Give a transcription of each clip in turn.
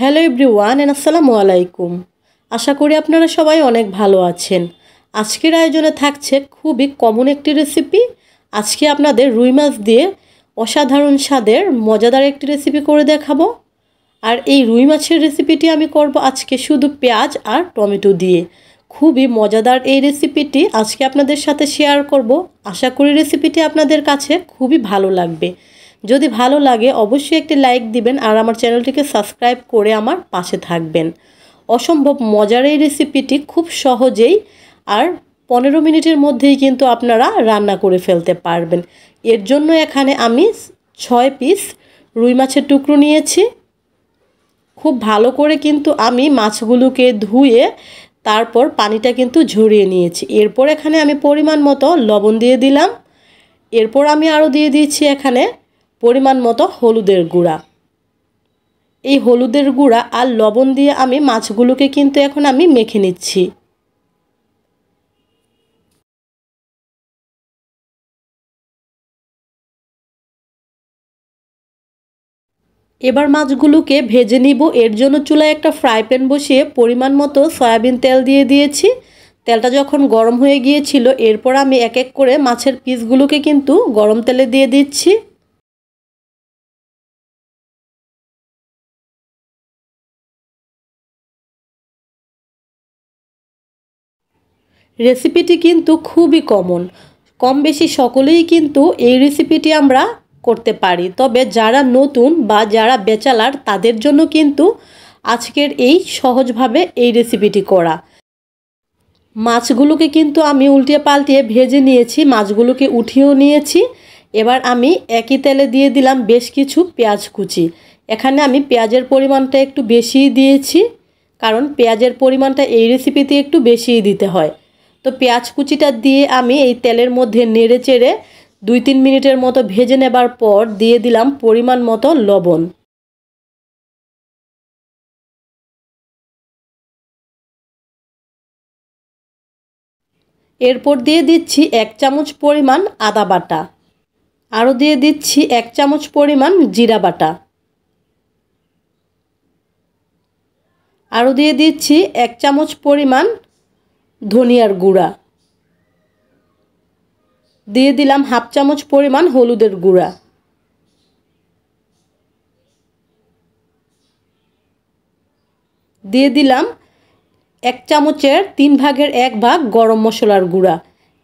Hello everyone and আসসালামু আলাইকুম। আশা করি আপনারা সবাই অনেক ভালো আছেন। আজকের আয়োজনে থাকছে খুবই কমন একটি রেসিপি। আজকে আপনাদের রুই মাছ দিয়ে অসাধারণ স্বাদের মজাদার একটি রেসিপি করে দেখাবো। আর এই রুই মাছের রেসিপিটি আমি করব আজকে শুধু পেঁয়াজ আর টমেটো দিয়ে। খুবই মজাদার এই রেসিপিটি আজকে আপনাদের সাথে শেয়ার করব। আশা করি রেসিপিটি আপনাদের কাছে খুবই ভালো লাগবে। যদি ভালো লাগে অবশ্যই একটি লাইক দিবেন আর আমার চ্যানেলটিকে সাবস্ক্রাইব করে আমার পাশে থাকবেন। অসম্ভব মজার এই রেসিপিটি খুব সহজেই আর 15 মিনিটের মধ্যেই কিন্তু আপনারা রান্না করে ফেলতে পারবেন। এর জন্য এখানে আমি 6 পিস রুই মাছের টুকরো নিয়েছি। খুব ভালো করে কিন্তু আমি মাছগুলোকে ধুয়ে তারপর পানিটা কিন্তু ঝরিয়ে নিয়েছি। এরপর এখানে আমি পরিমাণ মতো লবণ দিয়ে দিলাম। এরপর আমি আরও দিয়ে দিয়েছি এখানে পরিমাণ মতো হলুদের গুঁড়া। এই হলুদের গুঁড়া আর লবণ দিয়ে আমি মাছগুলোকে কিন্তু এখন আমি মেখে নিচ্ছি। এবার মাছগুলোকে ভেজে নিব। এর জন্য চুলায় একটা ফ্রাই প্যান বসিয়ে পরিমাণ মতো সয়াবিন তেল দিয়ে দিয়েছি। তেলটা যখন গরম হয়ে গিয়েছিল এরপর আমি এক এক করে মাছের পিসগুলোকে কিন্তু গরম তেলে দিয়ে দিচ্ছি। রেসিপিটি কিন্তু খুবই কম বেশি সকলেই কিন্তু এই রেসিপিটি আমরা করতে পারি। তবে যারা নতুন বা যারা ব্যাচেলার তাদের জন্য কিন্তু আজকের এই সহজভাবে এই রেসিপিটি করা। মাছগুলোকে কিন্তু আমি উল্টিয়ে পাল্টিয়ে ভেজে নিয়েছি, মাছগুলোকে উঠিয়েও নিয়েছি। এবার আমি একই তেলে দিয়ে দিলাম বেশ কিছু পেঁয়াজ কুচি। এখানে আমি পেঁয়াজের পরিমাণটা একটু বেশিই দিয়েছি, কারণ পেঁয়াজের পরিমাণটা এই রেসিপিতে একটু বেশিই দিতে হয়। তো পেঁয়াজ কুচিটা দিয়ে আমি এই তেলের মধ্যে নেড়ে চেড়ে 2-3 মিনিটের মতো ভেজে নেবার পর দিয়ে দিলাম পরিমাণ মতো লবণ। এরপর দিয়ে দিচ্ছি 1 চামচ পরিমাণ আদা বাটা। আরও দিয়ে দিচ্ছি 1 চামচ পরিমাণ জিরা বাটা। আরও দিয়ে দিচ্ছি 1 চামচ পরিমাণ ধনিয়ার গুঁড়া। দিয়ে দিলাম হাফ চামচ পরিমাণ হলুদের গুঁড়া। দিয়ে দিলাম 1 চামচের 3 ভাগের 1 ভাগ গরম মশলার গুঁড়া।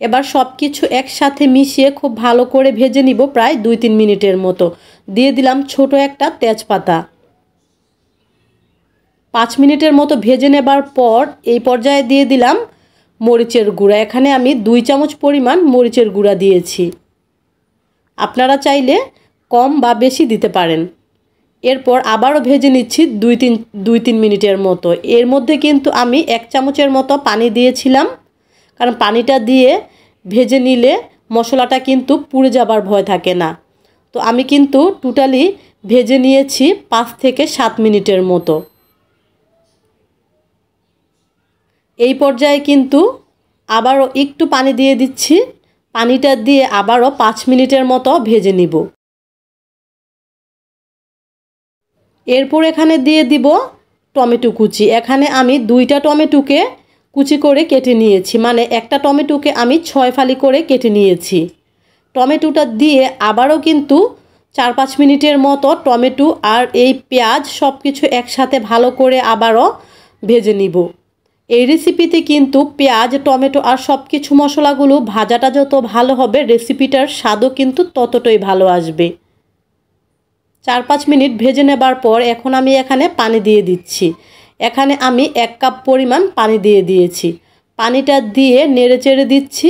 এবার সব কিছু একসাথে মিশিয়ে খুব ভালো করে ভেজে নিব প্রায় 2-3 মিনিটের মতো। দিয়ে দিলাম ছোট একটা তেজপাতা। 5 মিনিটের মতো ভেজে নেবার পর এই পর্যায়ে দিয়ে দিলাম মরিচের গুঁড়া। এখানে আমি 2 চামচ পরিমাণ মরিচের গুঁড়া দিয়েছি। আপনারা চাইলে কম বা বেশি দিতে পারেন। এরপর আবারও ভেজে নিচ্ছি 2-3 মিনিটের মতো। এর মধ্যে কিন্তু আমি 1 চামচের মতো পানি দিয়েছিলাম, কারণ পানিটা দিয়ে ভেজে নিলে মশলাটা কিন্তু পুড়ে যাবার ভয় থাকে না। তো আমি কিন্তু টোটালি ভেজে নিয়েছি 5 থেকে 7 মিনিটের মতো। এই পর্যায়ে কিন্তু আবারও একটু পানি দিয়ে দিচ্ছি। পানিটা দিয়ে আবারও 5 মিনিটের মতো ভেজে নিব। এরপর এখানে দিয়ে দিব টমেটো কুচি। এখানে আমি 2টা টমেটোকে কুচি করে কেটে নিয়েছি, মানে একটা টমেটোকে আমি 6 ফালি করে কেটে নিয়েছি। টমেটোটা দিয়ে আবারও কিন্তু 4-5 মিনিটের মতো টমেটো আর এই পেঁয়াজ সব কিছু একসাথে ভালো করে আবারও ভেজে নিব। এই রেসিপিতে কিন্তু পেঁয়াজ, টমেটো আর সব কিছু মশলাগুলো ভাজাটা যত ভালো হবে রেসিপিটার স্বাদও কিন্তু ততটাই ভালো আসবে। 4-5 মিনিট ভেজে নেবার পর এখন আমি এখানে পানি দিয়ে দিচ্ছি। এখানে আমি 1 কাপ পরিমাণ পানি দিয়ে দিয়েছি। পানিটা দিয়ে নেড়ে চেড়ে দিচ্ছি।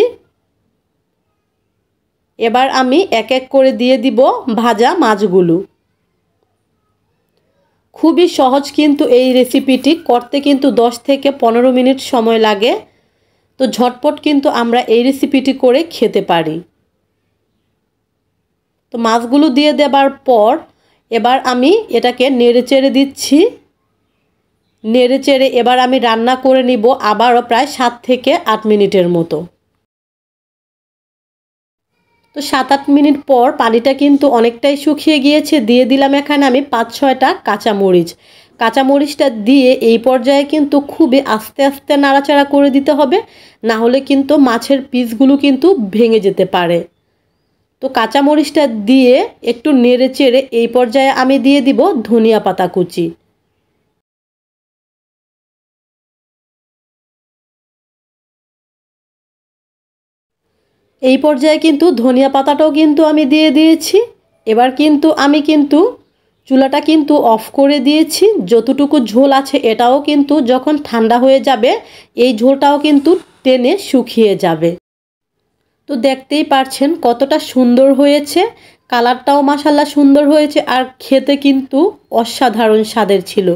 এবার আমি এক এক করে দিয়ে দিব ভাজা মাছগুলো। খুবই সহজ কিন্তু এই রেসিপিটি করতে কিন্তু 10 থেকে 15 মিনিট সময় লাগে। তো ঝটপট কিন্তু আমরা এই রেসিপিটি করে খেতে পারি। তো মাছগুলো দিয়ে দেবার পর এবার আমি এটাকে নেড়ে চেড়ে দিচ্ছি। নেড়ে চেড়ে এবার আমি রান্না করে নিব আবারও প্রায় 7 থেকে 8 মিনিটের মতো। তো 7-8 মিনিট পর পানিটা কিন্তু অনেকটাই শুকিয়ে গিয়েছে। দিয়ে দিলাম এখানে আমি 5-6টা কাঁচামরিচ। কাঁচামরিচটা দিয়ে এই পর্যায়ে কিন্তু খুবই আস্তে আস্তে নাড়াচাড়া করে দিতে হবে, না হলে কিন্তু মাছের পিসগুলো কিন্তু ভেঙে যেতে পারে। তো কাঁচামরিচটা দিয়ে একটু নেড়ে চেড়ে এই পর্যায়ে আমি দিয়ে দিব ধনিয়া পাতা কুচি। এই পর্যায়ে কিন্তু ধনিয়া পাতাটাও কিন্তু আমি দিয়ে দিয়েছি। এবার কিন্তু আমি চুলাটা কিন্তু অফ করে দিয়েছি। যতটুকু ঝোল আছে এটাও কিন্তু যখন ঠান্ডা হয়ে যাবে এই ঝোলটাও কিন্তু টেনে শুকিয়ে যাবে। তো দেখতেই পারছেন কতটা সুন্দর হয়েছে, কালারটাও মাশাআল্লাহ সুন্দর হয়েছে, আর খেতে কিন্তু অসাধারণ স্বাদের ছিল।